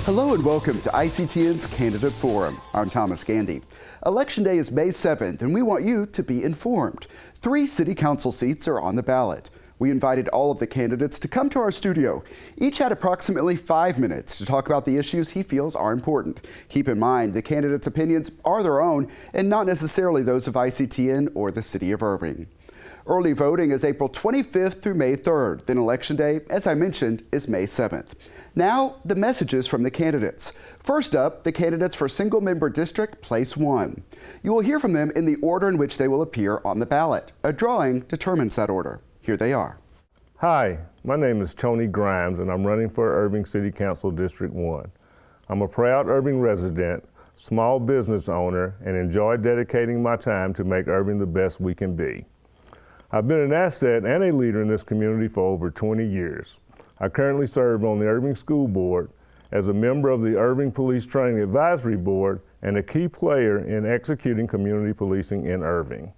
Hello and welcome to ICTN's Candidate Forum. I'm Thomas Gandy. Election Day is May 7th and we want you to be informed. 3 city council seats are on the ballot. We invited all of the candidates to come to our studio. Each had approximately 5 minutes to talk about the issues he feels are important. Keep in mind, the candidates' opinions are their own and not necessarily those of ICTN or the City of Irving. Early voting is April 25th through May 3rd. Then Election Day, as I mentioned, is May 7th. Now, the messages from the candidates. First up, the candidates for single-member district, place 1. You will hear from them in the order in which they will appear on the ballot. A drawing determines that order. Here they are. Hi, my name is Tony Grimes and I'm running for Irving City Council District 1. I'm a proud Irving resident, small business owner, and enjoy dedicating my time to make Irving the best we can be. I've been an asset and a leader in this community for over 20 years. I currently serve on the Irving School Board as a member of the Irving Police Training Advisory Board and a key player in executing community policing in Irving.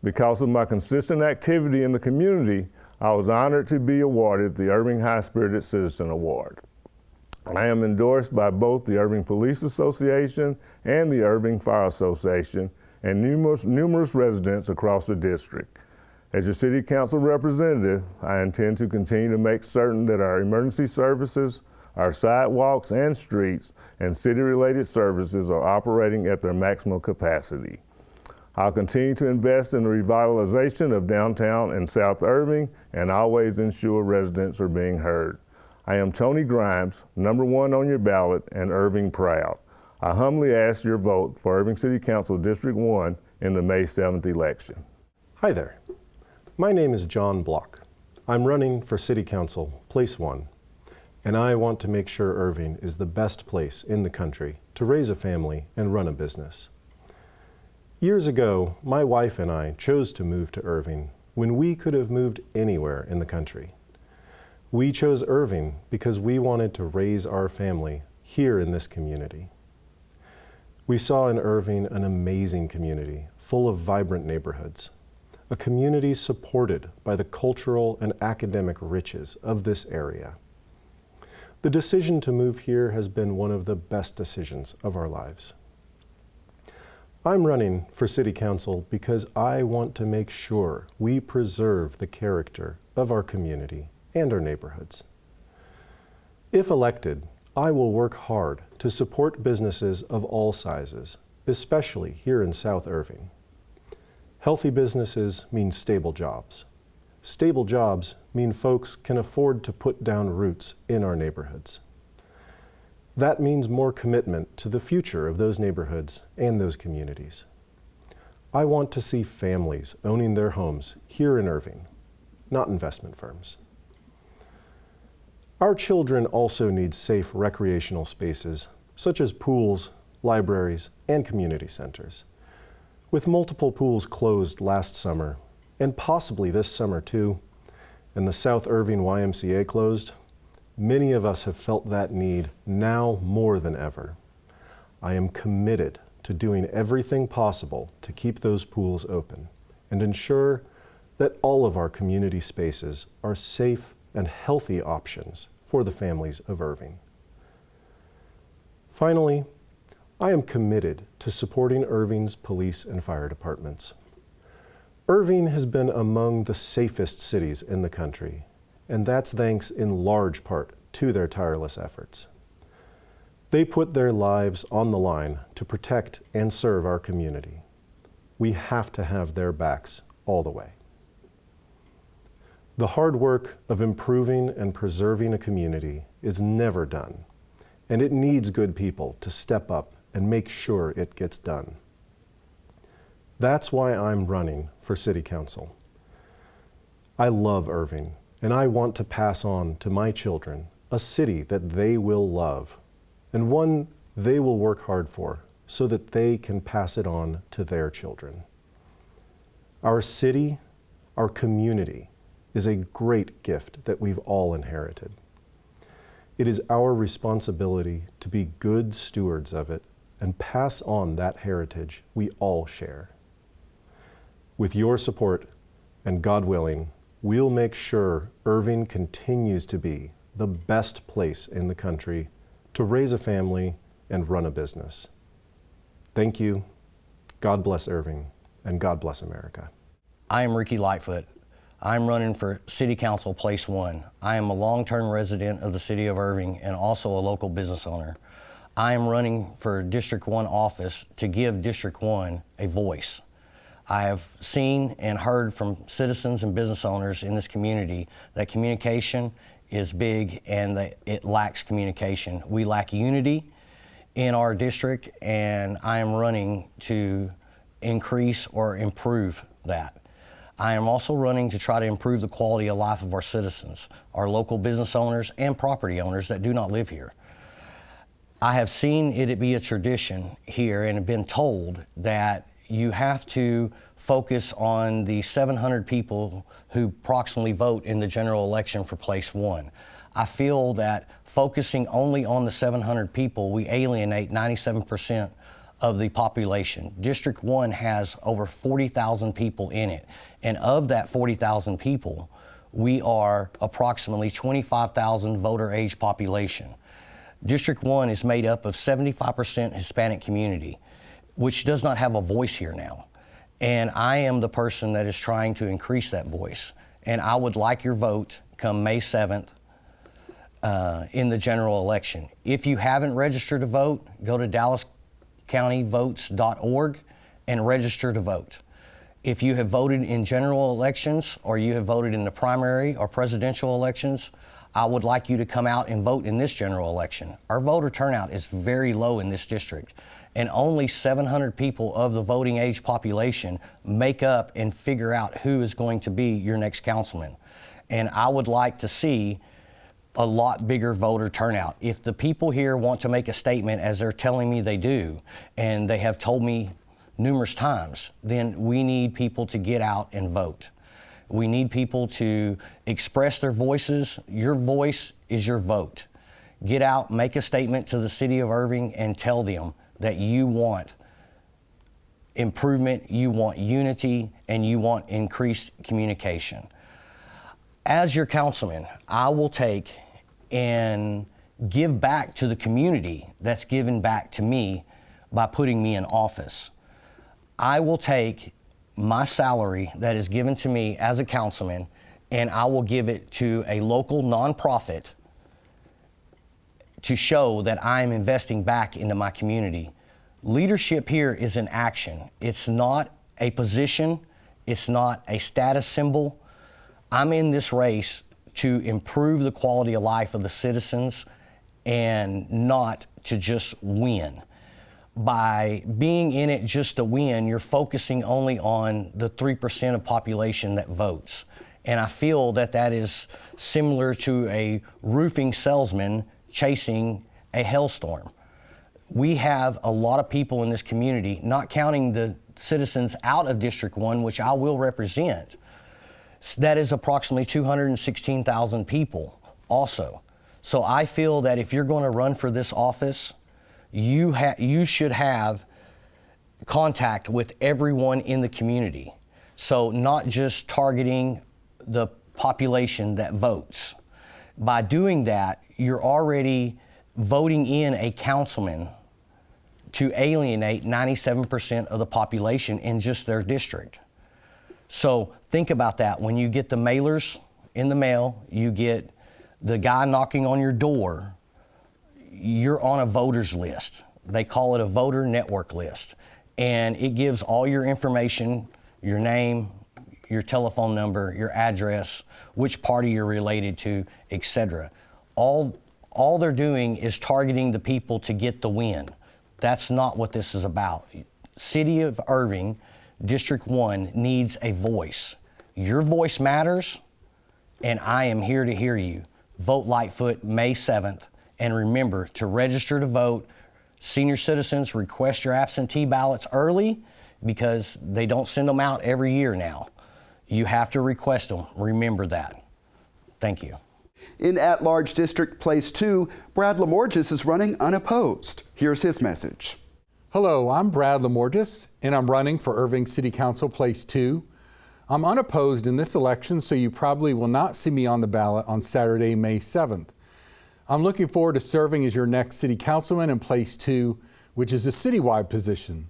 Because of my consistent activity in the community, I was honored to be awarded the Irving High Spirited Citizen Award. I am endorsed by both the Irving Police Association and the Irving Fire Association and numerous residents across the district. As your City Council representative, I intend to continue to make certain that our emergency services, our sidewalks and streets, and city-related services are operating at their maximum capacity. I'll continue to invest in the revitalization of downtown and South Irving and always ensure residents are being heard. I am Tony Grimes, number 1 on your ballot and Irving proud. I humbly ask your vote for Irving City Council District 1 in the May 7th election. Hi there. My name is John Block. I'm running for City Council, Place 1, and I want to make sure Irving is the best place in the country to raise a family and run a business. Years ago, my wife and I chose to move to Irving when we could have moved anywhere in the country. We chose Irving because we wanted to raise our family here in this community. We saw in Irving an amazing community full of vibrant neighborhoods. A community supported by the cultural and academic riches of this area. The decision to move here has been one of the best decisions of our lives. I'm running for City Council because I want to make sure we preserve the character of our community and our neighborhoods. If elected, I will work hard to support businesses of all sizes, especially here in South Irving. Healthy businesses mean stable jobs. Stable jobs mean folks can afford to put down roots in our neighborhoods. That means more commitment to the future of those neighborhoods and those communities. I want to see families owning their homes here in Irving, not investment firms. Our children also need safe recreational spaces, such as pools, libraries, and community centers. With multiple pools closed last summer, and possibly this summer too, and the South Irving YMCA closed, many of us have felt that need now more than ever. I am committed to doing everything possible to keep those pools open and ensure that all of our community spaces are safe and healthy options for the families of Irving. Finally, I am committed to supporting Irving's police and fire departments. Irving has been among the safest cities in the country, and that's thanks in large part to their tireless efforts. They put their lives on the line to protect and serve our community. We have to have their backs all the way. The hard work of improving and preserving a community is never done, and it needs good people to step up and make sure it gets done. That's why I'm running for City Council. I love Irving, and I want to pass on to my children a city that they will love, and one they will work hard for so that they can pass it on to their children. Our city, our community, is a great gift that we've all inherited. It is our responsibility to be good stewards of it and pass on that heritage we all share. With your support, and God willing, we'll make sure Irving continues to be the best place in the country to raise a family and run a business. Thank you. God bless Irving, and God bless America. I am Ricky Lightfoot. I'm running for City Council Place 1. I am a long-term resident of the City of Irving and also a local business owner. I am running for District 1 office to give District 1 a voice. I have seen and heard from citizens and business owners in this community that communication is big and that it lacks communication. We lack unity in our district, and I am running to increase or improve that. I am also running to try to improve the quality of life of our citizens, our local business owners and property owners that do not live here. I have seen it be a tradition here and have been told that you have to focus on the 700 people who approximately vote in the general election for Place 1. I feel that focusing only on the 700 people, we alienate 97% of the population. District 1 has over 40,000 people in it. And of that 40,000 people, we are approximately 25,000 voter age population. District 1 is made up of 75% Hispanic community, which does not have a voice here now. And I am the person that is trying to increase that voice. And I would like your vote come May 7th in the general election. If you haven't registered to vote, go to DallasCountyVotes.org and register to vote. If you have voted in general elections or you have voted in the primary or presidential elections, I would like you to come out and vote in this general election. Our voter turnout is very low in this district, and only 700 people of the voting age population make up and figure out who is going to be your next councilman. And I would like to see a lot bigger voter turnout. If the people here want to make a statement, as they're telling me they do, and they have told me numerous times, then we need people to get out and vote. We need people to express their voices. Your voice is your vote. Get out, make a statement to the City of Irving and tell them that you want improvement, you want unity, and you want increased communication. As your councilman, I will take and give back to the community that's given back to me by putting me in office. I will take my salary that is given to me as a councilman and I will give it to a local nonprofit to show that I am investing back into my community. Leadership here is an action. It's not a position. It's not a status symbol. I'm in this race to improve the quality of life of the citizens and not to just win. By being in it just to win, you're focusing only on the 3% of population that votes. And I feel that that is similar to a roofing salesman chasing a hailstorm. We have a lot of people in this community, not counting the citizens out of District 1, which I will represent. That is approximately 216,000 people also. So I feel that if you're going to run for this office, you should have contact with everyone in the community. So not just targeting the population that votes. By doing that, you're already voting in a councilman to alienate 97% of the population in just their district. So think about that. When you get the mailers in the mail, you get the guy knocking on your door, you're on a voters list. They call it a voter network list. And it gives all your information, your name, your telephone number, your address, which party you're related to, etc. All they're doing is targeting the people to get the win. That's not what this is about. City of Irving, District 1 needs a voice. Your voice matters, and I am here to hear you. Vote Lightfoot May 7th. And remember to register to vote. Senior citizens, request your absentee ballots early because they don't send them out every year now. You have to request them. Remember that. Thank you. In at-large District Place 2, Brad Lamorgis is running unopposed. Here's his message. Hello, I'm Brad Lamorgis, and I'm running for Irving City Council Place 2. I'm unopposed in this election, so you probably will not see me on the ballot on Saturday, May 7th. I'm looking forward to serving as your next city councilman in place 2, which is a citywide position.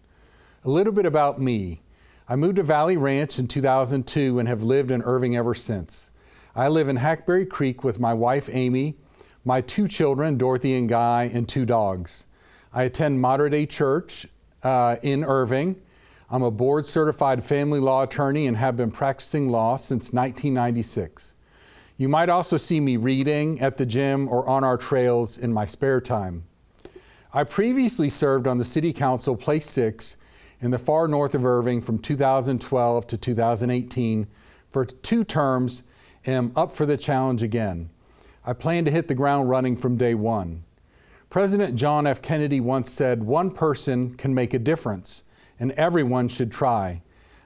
A little bit about me. I moved to Valley Ranch in 2002 and have lived in Irving ever since. I live in Hackberry Creek with my wife, Amy, my 2 children, Dorothy and Guy, and 2 dogs. I attend Mater Dei Church in Irving. I'm a board-certified family law attorney and have been practicing law since 1996. You might also see me reading at the gym or on our trails in my spare time. I previously served on the City Council Place 6 in the far north of Irving from 2012 to 2018 for 2 terms and am up for the challenge again. I plan to hit the ground running from day one. President John F. Kennedy once said, "One person can make a difference, and everyone should try."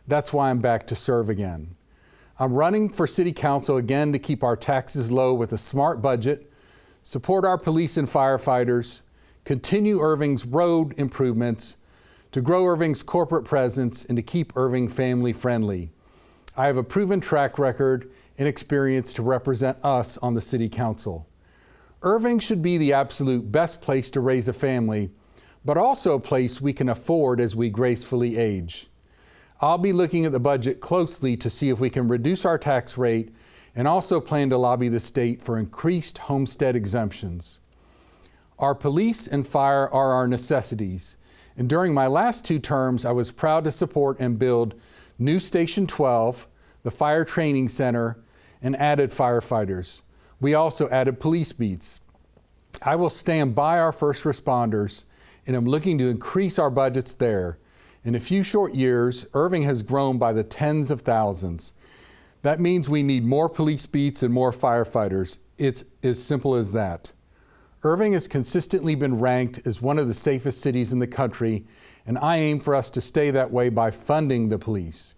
That's why I'm back to serve again. I'm running for City Council again to keep our taxes low with a smart budget, support our police and firefighters, continue Irving's road improvements, to grow Irving's corporate presence, and to keep Irving family friendly. I have a proven track record and experience to represent us on the City Council. Irving should be the absolute best place to raise a family, but also a place we can afford as we gracefully age. I'll be looking at the budget closely to see if we can reduce our tax rate and also plan to lobby the state for increased homestead exemptions. Our police and fire are our necessities, and during my last 2 terms, I was proud to support and build new Station 12, the Fire Training Center, and added firefighters. We also added police beats. I will stand by our first responders, and I'm looking to increase our budgets there. In a few short years, Irving has grown by the tens of thousands. That means we need more police beats and more firefighters. It's as simple as that. Irving has consistently been ranked as one of the safest cities in the country, and I aim for us to stay that way by funding the police.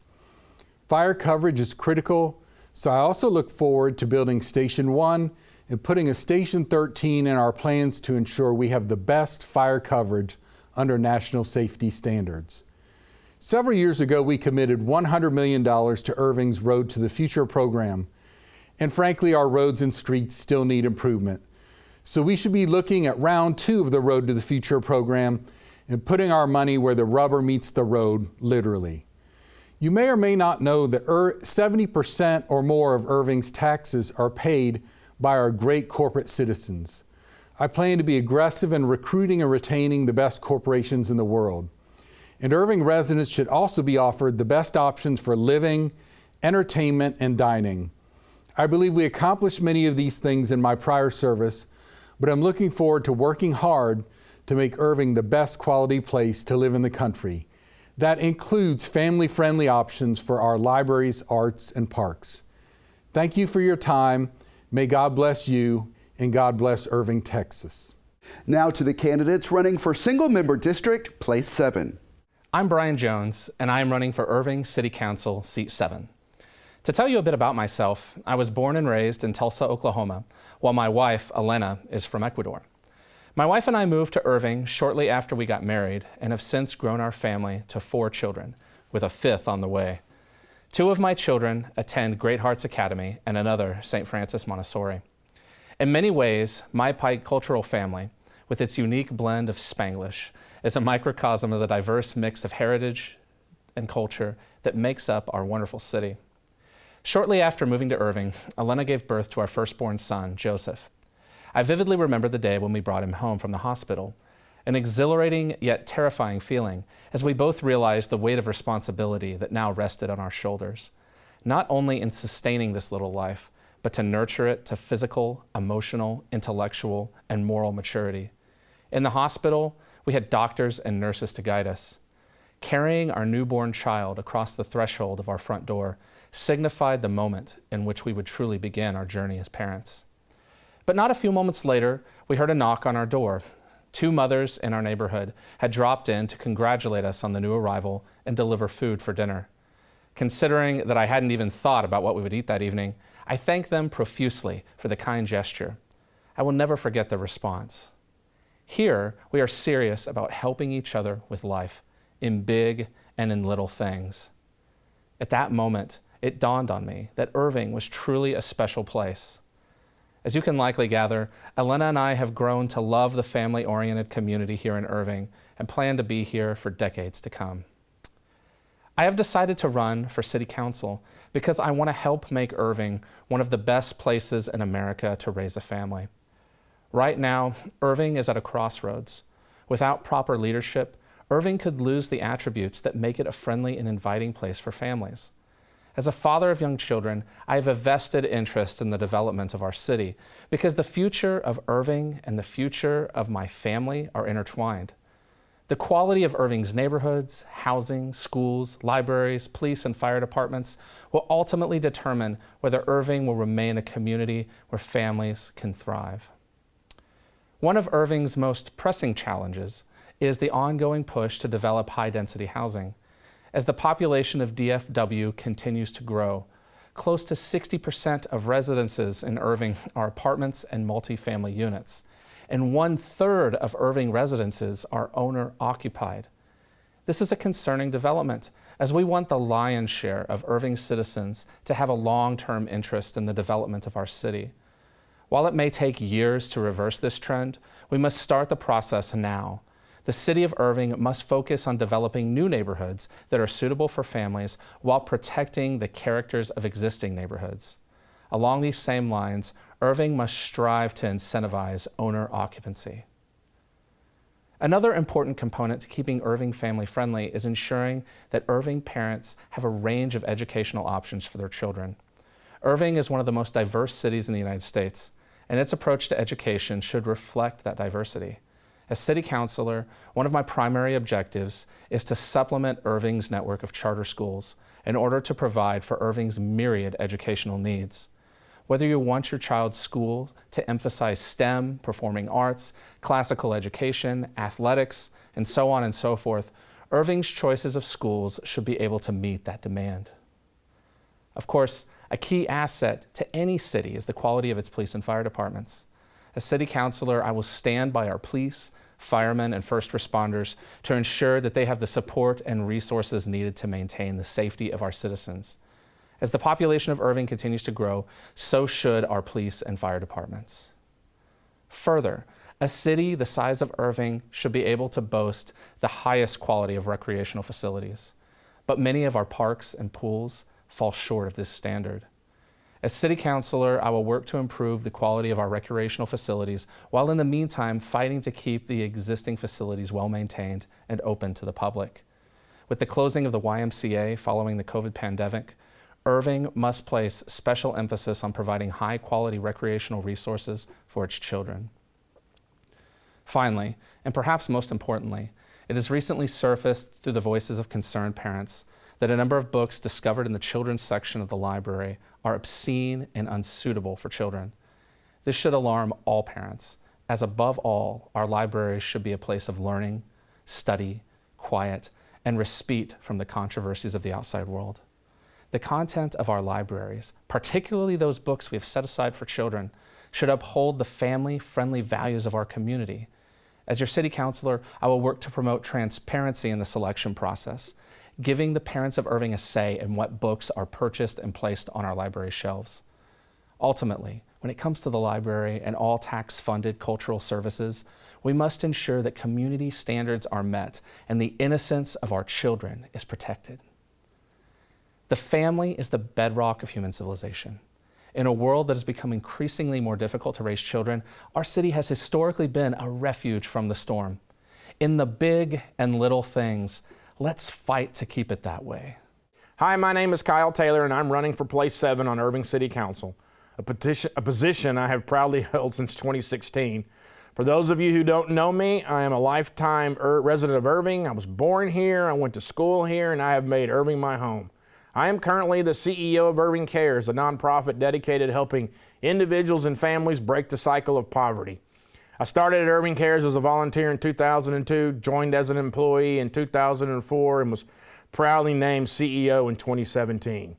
Fire coverage is critical, so I also look forward to building Station 1 and putting a Station 13 in our plans to ensure we have the best fire coverage under national safety standards. Several years ago, we committed $100 million to Irving's Road to the Future program, and frankly, our roads and streets still need improvement. So we should be looking at round 2 of the Road to the Future program and putting our money where the rubber meets the road, literally. You may or may not know that 70% or more of Irving's taxes are paid by our great corporate citizens. I plan to be aggressive in recruiting and retaining the best corporations in the world. And Irving residents should also be offered the best options for living, entertainment, and dining. I believe we accomplished many of these things in my prior service, but I'm looking forward to working hard to make Irving the best quality place to live in the country. That includes family-friendly options for our libraries, arts, and parks. Thank you for your time. May God bless you, and God bless Irving, Texas. Now to the candidates running for single-member district, place 7. I'm Brian Jones, and I am running for Irving City Council, seat 7. To tell you a bit about myself, I was born and raised in Tulsa, Oklahoma, while my wife, Elena, is from Ecuador. My wife and I moved to Irving shortly after we got married and have since grown our family to 4 children, with a 5th on the way. 2 of my children attend Great Hearts Academy and another St. Francis Montessori. In many ways, my bicultural family, with its unique blend of Spanglish, is a microcosm of the diverse mix of heritage and culture that makes up our wonderful city. Shortly after moving to Irving, Elena gave birth to our firstborn son, Joseph. I vividly remember the day when we brought him home from the hospital, an exhilarating yet terrifying feeling as we both realized the weight of responsibility that now rested on our shoulders, not only in sustaining this little life, but to nurture it to physical, emotional, intellectual, and moral maturity. In the hospital, we had doctors and nurses to guide us. Carrying our newborn child across the threshold of our front door signified the moment in which we would truly begin our journey as parents. But not a few moments later, we heard a knock on our door. 2 mothers in our neighborhood had dropped in to congratulate us on the new arrival and deliver food for dinner. Considering that I hadn't even thought about what we would eat that evening, I thanked them profusely for the kind gesture. I will never forget their response. Here, we are serious about helping each other with life, in big and in little things. At that moment, it dawned on me that Irving was truly a special place. As you can likely gather, Elena and I have grown to love the family-oriented community here in Irving and plan to be here for decades to come. I have decided to run for City Council because I want to help make Irving one of the best places in America to raise a family. Right now, Irving is at a crossroads. Without proper leadership, Irving could lose the attributes that make it a friendly and inviting place for families. As a father of young children, I have a vested interest in the development of our city because the future of Irving and the future of my family are intertwined. The quality of Irving's neighborhoods, housing, schools, libraries, police, and fire departments will ultimately determine whether Irving will remain a community where families can thrive. One of Irving's most pressing challenges is the ongoing push to develop high-density housing. As the population of DFW continues to grow, close to 60% of residences in Irving are apartments and multifamily units, and 1/3 of Irving residences are owner-occupied. This is a concerning development, as we want the lion's share of Irving citizens to have a long-term interest in the development of our city. While it may take years to reverse this trend, we must start the process now. The city of Irving must focus on developing new neighborhoods that are suitable for families while protecting the characters of existing neighborhoods. Along these same lines, Irving must strive to incentivize owner occupancy. Another important component to keeping Irving family friendly is ensuring that Irving parents have a range of educational options for their children. Irving is one of the most diverse cities in the United States, and its approach to education should reflect that diversity. As city councilor, one of my primary objectives is to supplement Irving's network of charter schools in order to provide for Irving's myriad educational needs. Whether you want your child's school to emphasize STEM, performing arts, classical education, athletics, and so on and so forth, Irving's choices of schools should be able to meet that demand. Of course, a key asset to any city is the quality of its police and fire departments. As city councilor, I will stand by our police, firemen, and first responders to ensure that they have the support and resources needed to maintain the safety of our citizens. As the population of Irving continues to grow, so should our police and fire departments. Further, a city the size of Irving should be able to boast the highest quality of recreational facilities, but many of our parks and pools fall short of this standard. As city councilor, I will work to improve the quality of our recreational facilities, while in the meantime fighting to keep the existing facilities well maintained and open to the public. With the closing of the YMCA following the COVID pandemic, Irving must place special emphasis on providing high quality recreational resources for its children. Finally, and perhaps most importantly, it has recently surfaced through the voices of concerned parents that a number of books discovered in the children's section of the library are obscene and unsuitable for children. This should alarm all parents, as above all, our libraries should be a place of learning, study, quiet, and respite from the controversies of the outside world. The content of our libraries, particularly those books we have set aside for children, should uphold the family-friendly values of our community. As your city councilor, I will work to promote transparency in the selection process, giving the parents of Irving a say in what books are purchased and placed on our library shelves. Ultimately, when it comes to the library and all tax-funded cultural services, we must ensure that community standards are met and the innocence of our children is protected. The family is the bedrock of human civilization. In a world that has become increasingly more difficult to raise children, our city has historically been a refuge from the storm. In the big and little things, let's fight to keep it that way. Hi, my name is Kyle Taylor, and I'm running for Place 7 on Irving City Council, a position I have proudly held since 2016. For those of you who don't know me, I am a lifetime resident of Irving. I was born here, I went to school here, and I have made Irving my home. I am currently the CEO of Irving Cares, a nonprofit dedicated to helping individuals and families break the cycle of poverty. I started at Irving Cares as a volunteer in 2002, joined as an employee in 2004, and was proudly named CEO in 2017.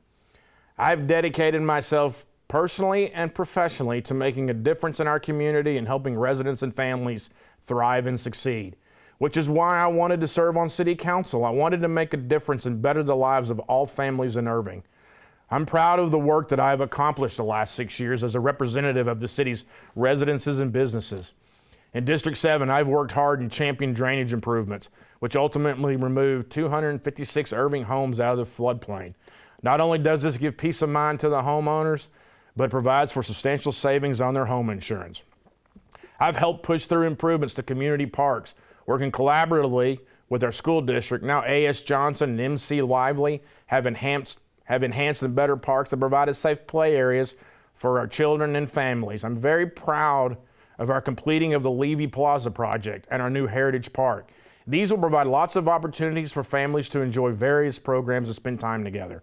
I've dedicated myself personally and professionally to making a difference in our community and helping residents and families thrive and succeed, which is why I wanted to serve on City Council. I wanted to make a difference and better the lives of all families in Irving. I'm proud of the work that I've accomplished the last 6 years as a representative of the city's residences and businesses. In District 7, I've worked hard and championed drainage improvements, which ultimately removed 256 Irving homes out of the floodplain. Not only does this give peace of mind to the homeowners, but provides for substantial savings on their home insurance. I've helped push through improvements to community parks, working collaboratively with our school district. Now A.S. Johnson and M.C. Lively have enhanced and better parks that provided safe play areas for our children and families. I'm very proud of our completing of the Levy Plaza project and our new Heritage Park. These will provide lots of opportunities for families to enjoy various programs and spend time together.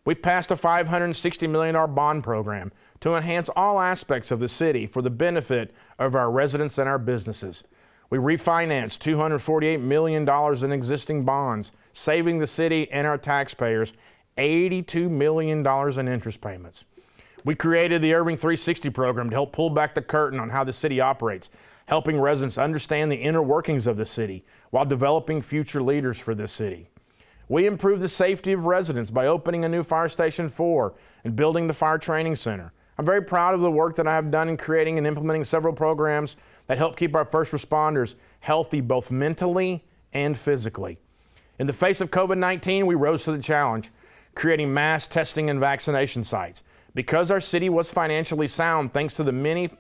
We passed a $560 million bond program to enhance all aspects of the city for the benefit of our residents and our businesses. We refinanced $248 million in existing bonds, saving the city and our taxpayers $82 million in interest payments. We created the Irving 360 program to help pull back the curtain on how the city operates, helping residents understand the inner workings of the city while developing future leaders for this city. We improved the safety of residents by opening a new Fire Station 4 and building the Fire Training Center. I'm very proud of the work that I have done in creating and implementing several programs that help keep our first responders healthy both mentally and physically. In the face of COVID-19, we rose to the challenge, creating mass testing and vaccination sites. Because our city was financially sound, thanks to the many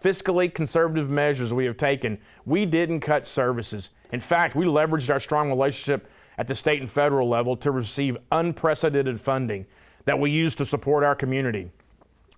fiscally conservative measures we have taken, we didn't cut services. In fact, we leveraged our strong relationship at the state and federal level to receive unprecedented funding that we used to support our community.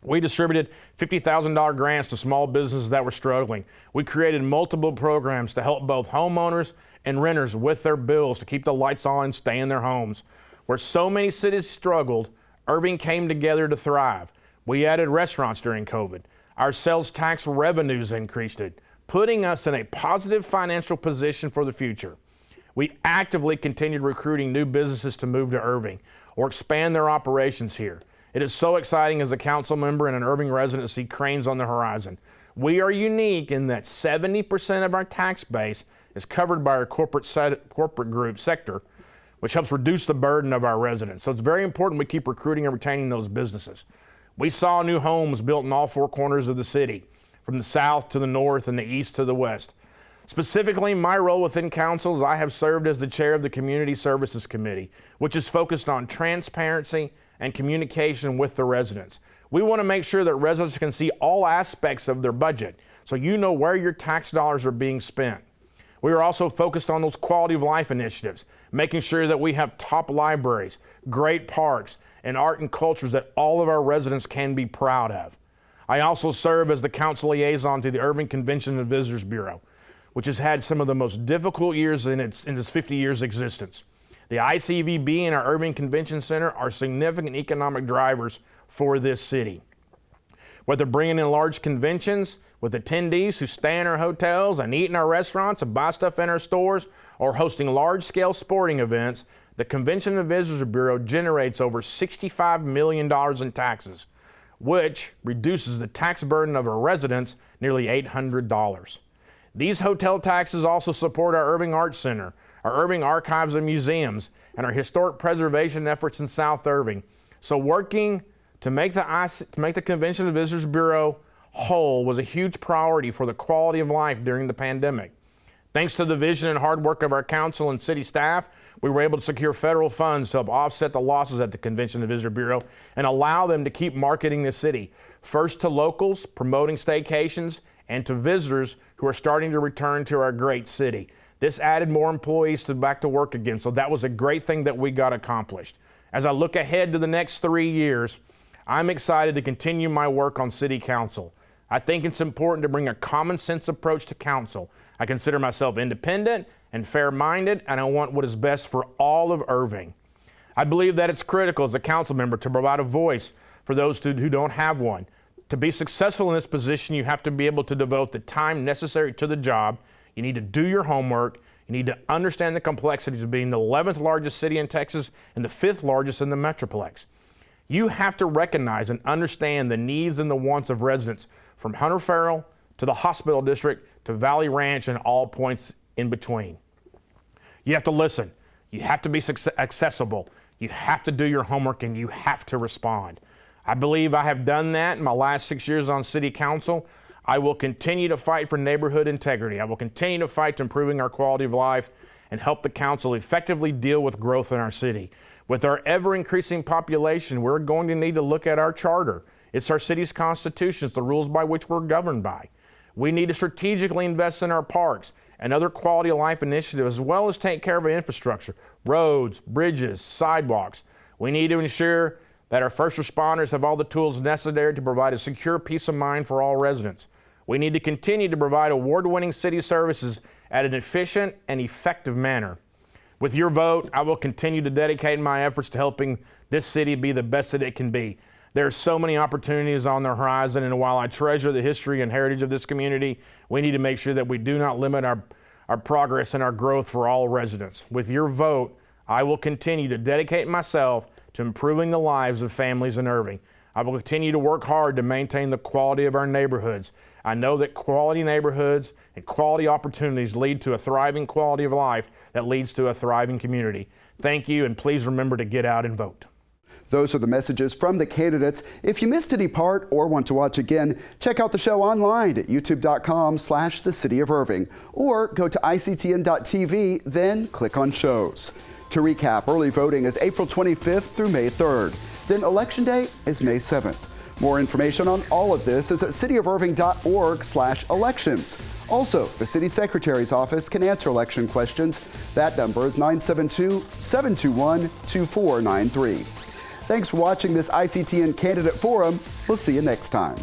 We distributed $50,000 grants to small businesses that were struggling. We created multiple programs to help both homeowners and renters with their bills to keep the lights on and stay in their homes. Where so many cities struggled, Irving came together to thrive. We added restaurants during COVID. Our sales tax revenues increased, putting us in a positive financial position for the future. We actively continued recruiting new businesses to move to Irving or expand their operations here. It is so exciting as a council member and an Irving resident to see cranes on the horizon. We are unique in that 70% of our tax base is covered by our corporate group sector, which helps reduce the burden of our residents. So it's very important we keep recruiting and retaining those businesses. We saw new homes built in all four corners of the city, from the south to the north and the east to the west. Specifically, my role within council is I have served as the chair of the Community Services Committee, which is focused on transparency and communication with the residents. We want to make sure that residents can see all aspects of their budget, so you know where your tax dollars are being spent. We are also focused on those quality of life initiatives, making sure that we have top libraries, great parks, and art and cultures that all of our residents can be proud of. I also serve as the council liaison to the Irving Convention and Visitors Bureau, which has had some of the most difficult years in its 50 years existence. The ICVB and our Irving Convention Center are significant economic drivers for this city. Whether bringing in large conventions with attendees who stay in our hotels and eat in our restaurants and buy stuff in our stores, or hosting large-scale sporting events, the Convention and Visitors Bureau generates over $65 million in taxes, which reduces the tax burden of our residents nearly $800. These hotel taxes also support our Irving Arts Center, our Irving Archives and Museums, and our historic preservation efforts in South Irving. So working to make the Convention and Visitors Bureau whole was a huge priority for the quality of life during the pandemic. Thanks to the vision and hard work of our council and city staff, we were able to secure federal funds to help offset the losses at the Convention and Visitor Bureau and allow them to keep marketing the city, first to locals, promoting staycations, and to visitors who are starting to return to our great city. This added more employees back to work again, so that was a great thing that we got accomplished. As I look ahead to the next 3 years, I'm excited to continue my work on City Council. I think it's important to bring a common sense approach to council. I consider myself independent and fair-minded, and I want what is best for all of Irving. I believe that it's critical as a council member to provide a voice for those who don't have one. To be successful in this position, you have to be able to devote the time necessary to the job. You need to do your homework. You need to understand the complexities of being the 11th largest city in Texas and the 5th largest in the Metroplex. You have to recognize and understand the needs and the wants of residents from Hunter Farrell to the hospital district to Valley Ranch and all points in between. You have to listen. You have to be accessible. You have to do your homework and you have to respond. I believe I have done that in my last 6 years on City Council. I will continue to fight for neighborhood integrity. I will continue to fight to improving our quality of life and help the council effectively deal with growth in our city. With our ever-increasing population, we're going to need to look at our charter. It's our city's constitution. It's the rules by which we're governed by. We need to strategically invest in our parks and other quality of life initiatives, as well as take care of our infrastructure, roads, bridges, sidewalks. We need to ensure that our first responders have all the tools necessary to provide a secure peace of mind for all residents. We need to continue to provide award-winning city services at an efficient and effective manner. With your vote, I will continue to dedicate my efforts to helping this city be the best that it can be. There are so many opportunities on the horizon, and while I treasure the history and heritage of this community, we need to make sure that we do not limit our progress and our growth for all residents. With your vote, I will continue to dedicate myself to improving the lives of families in Irving. I will continue to work hard to maintain the quality of our neighborhoods. I know that quality neighborhoods and quality opportunities lead to a thriving quality of life that leads to a thriving community. Thank you, and please remember to get out and vote. Those are the messages from the candidates. If you missed any part or want to watch again, check out the show online at youtube.com/thecity of Irving or go to ICTN.tv, then click on shows. To recap, early voting is April 25th through May 3rd. Then Election Day is May 7th. More information on all of this is at cityofirving.org/elections. Also, the City Secretary's office can answer election questions. That number is 972-721-2493. Thanks for watching this ICTN Candidate Forum. We'll see you next time.